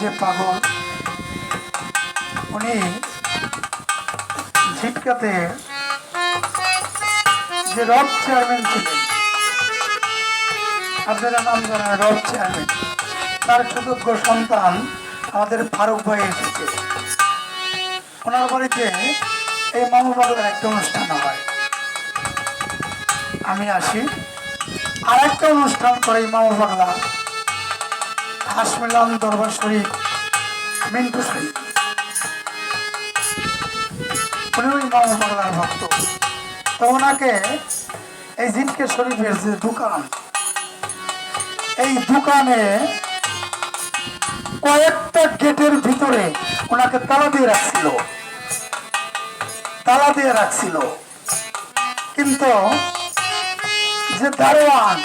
যে পাগল উনি ঝিটকাতে যে রব চেয়ারম্যান ছিলেন, আপনারা নাম জানেন রব চেয়ারম্যান, তার সুযোগ্য সন্তান আমাদের ফারুক ভাই এসেছে। ওনার বাড়িতে এই মামু পাগলার একটা অনুষ্ঠান হয়, আমি আসি। আর একটা অনুষ্ঠান করে এই মামু পাগলা হাসমিলাম দরবার শরীফ মিন্টু শরীফ, উনি ওই মামু পাগলার ভক্ত। তো ওনাকে এই জিনকে শরীফের যে দোকান, এই দোকানে কয়েকটা গেটের ভিতরে ওনাকে তালা দিয়ে রাখছিল, তালা দিয়ে রাখছিল। কিন্তু যে দারোয়ান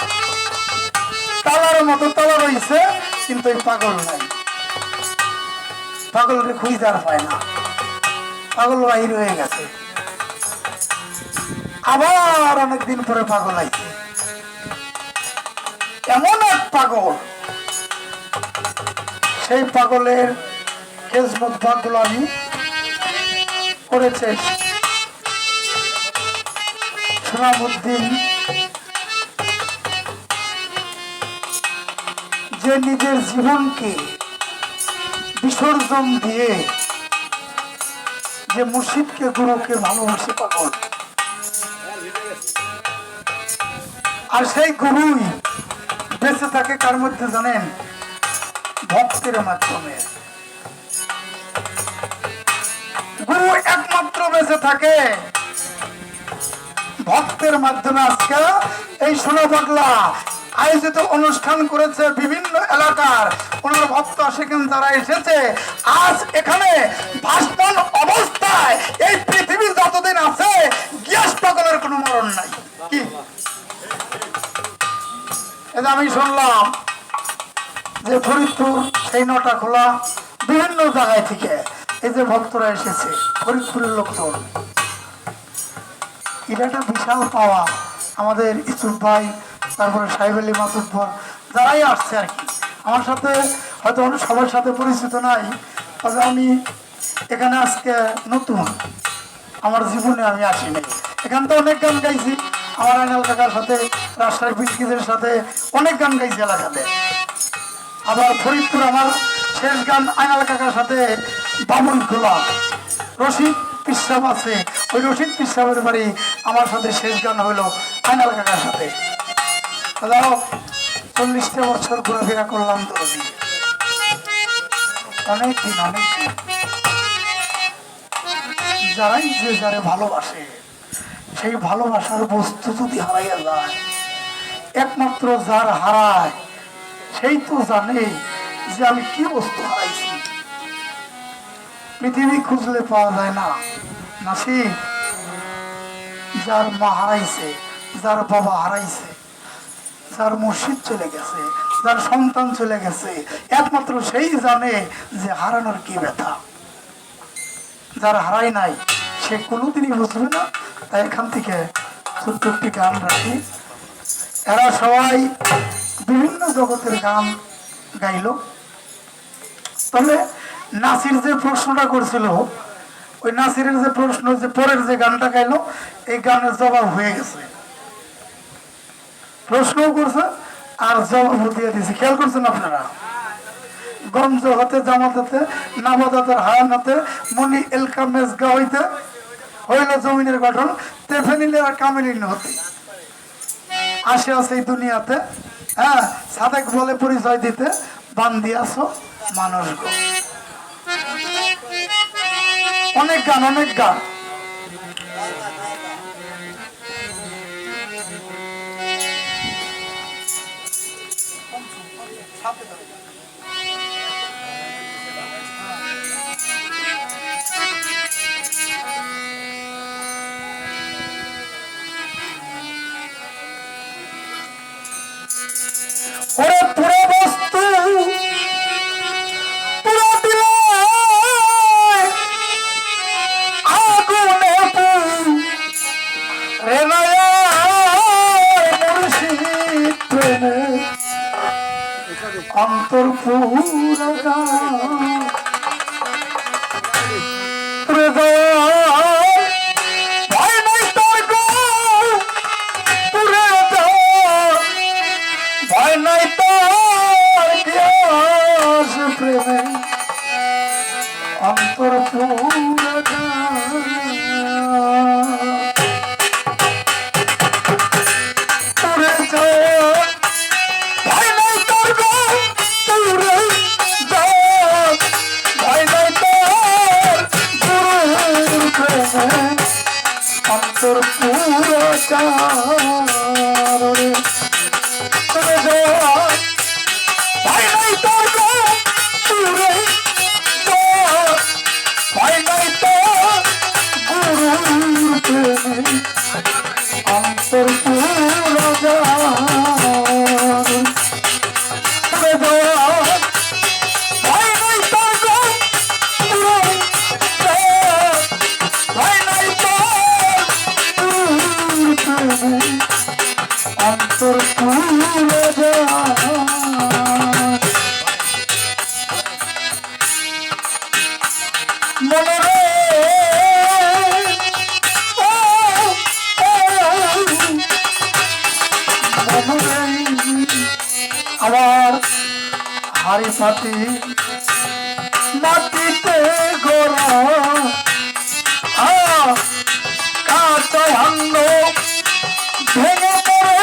তালার মতো তালা রয়েছে, কিন্তু এই পাগল নাই, পাগলকে খুঁজে আর পায় না, পাগল বাহির হয়ে গেছে। আবার অনেকদিন পরে পাগল আইছে, এমন এক পাগল, সেই পাগলের খেজমত ভাগগুলো আমি করেছে সুনামউদ্দিন, যে নিজের জীবনকে বিসর্জন দিয়ে যে মুর্শিদকে গুরুকে ভালোবাসে পাগল, আর সেই গুরুই বেঁচে থাকে কার মধ্যে জানেন? ভক্তের মাধ্যমে। গুরু একমাত্র বেঁচে থাকে ভক্তের মাধ্যমে। আজকে এই সোনা পাগলা আয়োজিত অনুষ্ঠান করেছে বিভিন্ন এলাকার ওনার ভক্ত সেখানে যারা এসেছে, আজ এখানে ভাসমান অবস্থায় এই পৃথিবী যতদিন আছে গ্যাস পাগলের কোনো মরণ নাই। কি এটা আমি শুনলাম যে ফরিদপুর সেই নটা খোলা বিভিন্ন জায়গায় থেকে এই যে ভক্তরা এসেছে, ফরিদপুরের লোকজন, এটা একটা বিশাল পাওয়া। আমাদের ইসুফ ভাই, তারপরে সাহেব আলী মাতুব্বর, যারাই আসছে আর কি, আমার সাথে হয়তো সবার সাথে পরিচিত নাই, তবে আমি এখানে আজকে নতুন, আমার জীবনে আমি আসিনি। এখান তো অনেক গান গাইছি, আমার আইনাল কাকার সাথে, রাজশাহীর বিস্কিটের সাথে অনেক গান গাইছি এলাকাতে। আবার ফরিদপুর আমার শেষ গান আইনাল কাকার সাথে বামুন খোলা রশিদ পিসাব আছে, ওই রশিদ পিসাবের বাড়ি আমার সাথে শেষ গান হইলো আইনাল কাকার সাথে। 40টা বছর ঘোরাফেরা করলাম তো, অনেকদিন অনেকদিন। যারাই যে যারে ভালোবাসে, সেই ভালোবাসার বস্তু যদি হারাইয়া যায়, একমাত্র যার হারায় সেই তো জানে যে আমি কি বস্তু হারাইছি। পৃথিবী খুঁজলে পাওয়া যায় না নাসি, যার মা হারাইছে, যার বাবা হারাইছে, যার মুর্শিদ চলে গেছে, যার সন্তান চলে গেছে, একমাত্র সেই জানে যে হারানোর কি ব্যথা। যার হারাই নাই সে কোনোদিনই বুঝবে না। তাই এখান থেকে ছোট্ট একটি গান রাখি। এরা সবাই বিভিন্ন জগতের গান গাইল, তবে নাসির যে প্রশ্নটা করছিল, ওই নাসিরের যে প্রশ্ন, যে পরের যে গানটা গাইলো, এই গানের জবাব হয়ে গেছে। প্রশ্নও করছে আর জবাবও দিয়ে দিয়েছে। খেয়াল করছেন আপনারা? গঞ্জ হতে জামাতে নামাদাতের হায়ানাতে মনি এলকা মেজগা হইতে হইল জমিনের গঠন তেফেনিলে আর কামিলিন হতে আসে আছে এই দুনিয়াতে। হ্যাঁ, সাদেক বলে পরিচয় দিতে বান্দিয়াছো মানুষ গো। অনেক গান, অনেক গান। ওরে পুরো বস্তু পুরো দিলে আগুনে রে মুর্শিদ প্রেমে অন্তর পুরা ভয় নাই তোর গো পুরে ভয় নাই তোর প্রেমে অন্তর পুরা অন্তর পুরো চারে ভাই নাই তোর পুরে ভাই নাই তোর গুরুর প্রেমে অন্তর পুরো চারে ভাই নাই তোর পুরে ভাই নাই অন্তর পুরে মনে রে আবার হাড়ি পাতি মাটিতে গোড়া কাঁচা ভাঙল ভেঙে পড়ে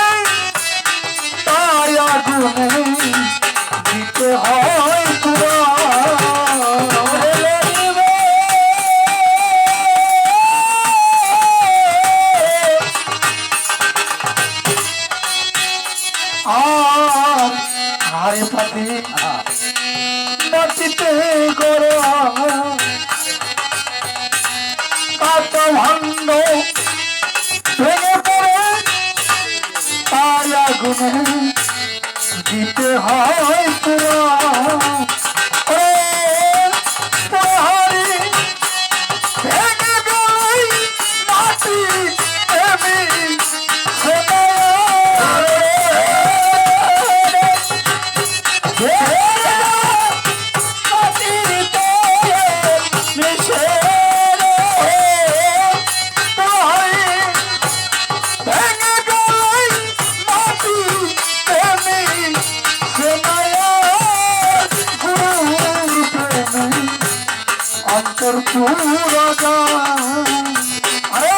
তাই আগুনে দিতে হয় পুরা আর হাড়ি পাতি মাটিতে গড়া কাঁচা ভাঙল ভেঙে পড়ে তাই আগুনে দিতে হয় পুরা হাড়ি ভেঙে গেলেই মাটি এমনি অন্তর পুরা আরে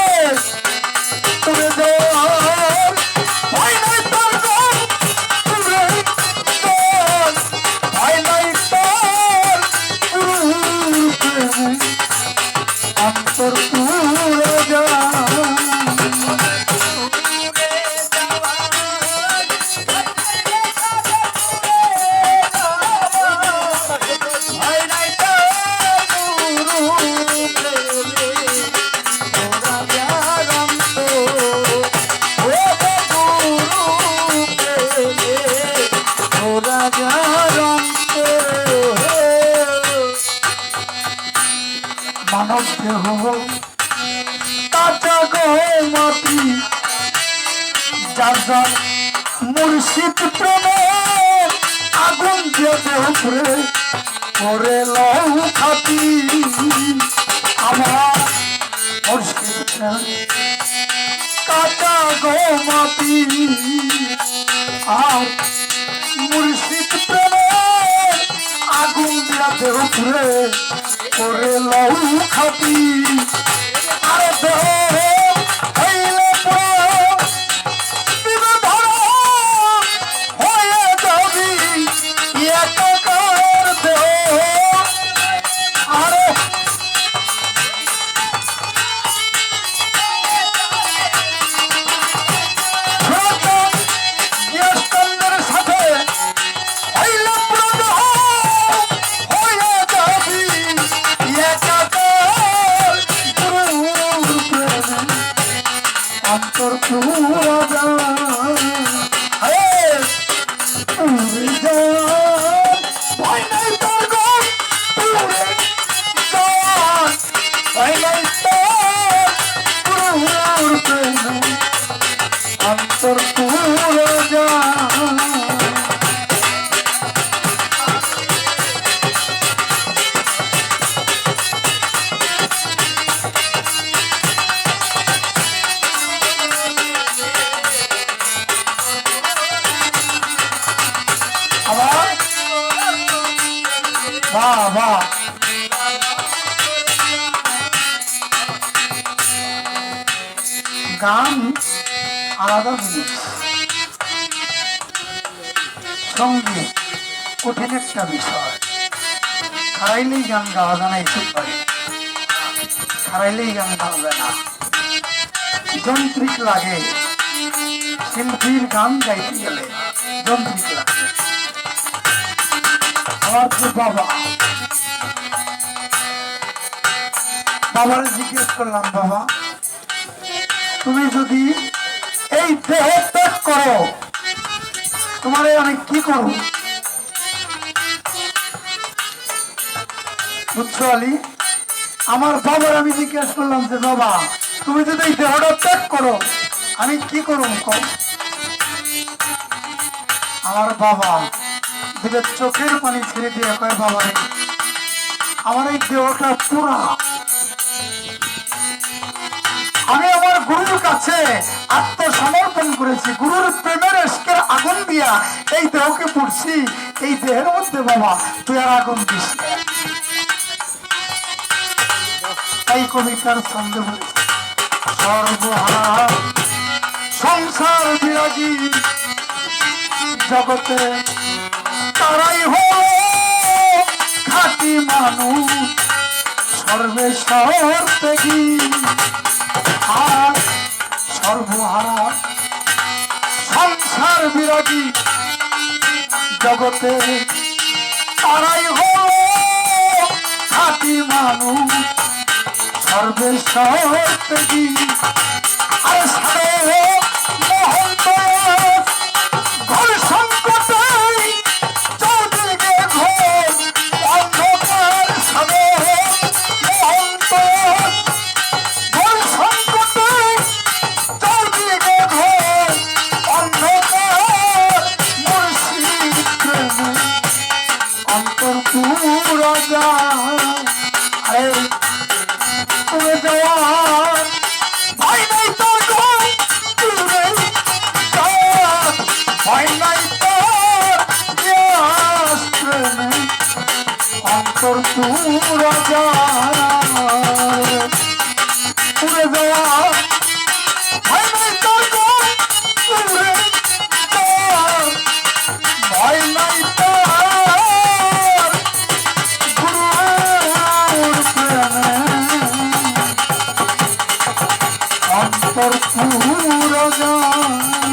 তুমি ভাই নাই তোর পুরে ভাই নাই তোর অন্তর পুরা মানব দেহ কাঁচা গো মাটি যার যার মুর্শিদ প্রেমে আগুন দিয়ে উপরে করে লও খাতি আমার মুর্শিদ কাঁচা গো মাটি আর মুর্শিদ প্রেমে আগুন দিয়ে উপরে করে লও খাতি আরে হইলে হয়ে যাবি একাকার দেহ আরে সাথে হইলে হয়ে যাবি একাকার বাহ বাহ, গান আলাদা জিনিস, সঙ্গীত কঠিন একটা বিষয়। খারাইলেই গান গাওয়া যায় না, ইচ্ছুক পারে খারাইলেই গান গাওয়া যায় না, যন্ত্রিক লাগে। শিল্পীর গান গাইতে গেলে যন্ত্রিক লাগে। আমার যে বাবা, বাবারে জিজ্ঞেস করলাম, বাবা তুমি যদি এই দেহ ত্যাগ করো, তোমার আমি কি করব? বুঝছো আলী? আমার বাবার আমি জিজ্ঞেস করলাম যে বাবা তুমি যদি এই দেহটা ত্যাগ করো আমি কি করব? আমার বাবা দিলে চোখের পানি ছেড়ে দিয়ে কয়, বাবা রে আমার এই দেহটা পুরা, আমি আমার গুরুর কাছে আত্মসমর্পণ করেছি, গুরুর প্রেমের এশকের আগুন দিয়া এই দেহকে পড়ছি, এই দেহের মধ্যে বাবা তুই আর আগুন দিস না। তাই কবিতার ছন্দে বলেছে, সর্বহারা সংসার বিরাগী জগতে তারাই হল খাঁটি মানুষ, সর্বেশ্বর ত্যাগী। আর সর্বহারা সংসার বিরাগী জগতে তারাই হল খাঁটি মানুষ, সর্বেশ্বর ত্যাগী। আর সারে মহন্ত ঘর সংকটে চৌদিকে ঘোর অন্ধকার, সারে মহন্ত ঘর সংকটে চৌদিকে ঘোর অন্ধকার, মুর্শিদ প্রেমে অন্তর পুরা যায়। আরে তুমি যাওয়ার ভয় নাই তোর, দূরে যাওয়ার ভয় নাই তোর, প্রেমে অন্তর পুরা যায়। উড়ে যাওয়ার ভয় নাই তোর, দূরে যাওয়ার ভয় নাই তোর, গুরুর প্রেমে অন্তর পুরা যায়।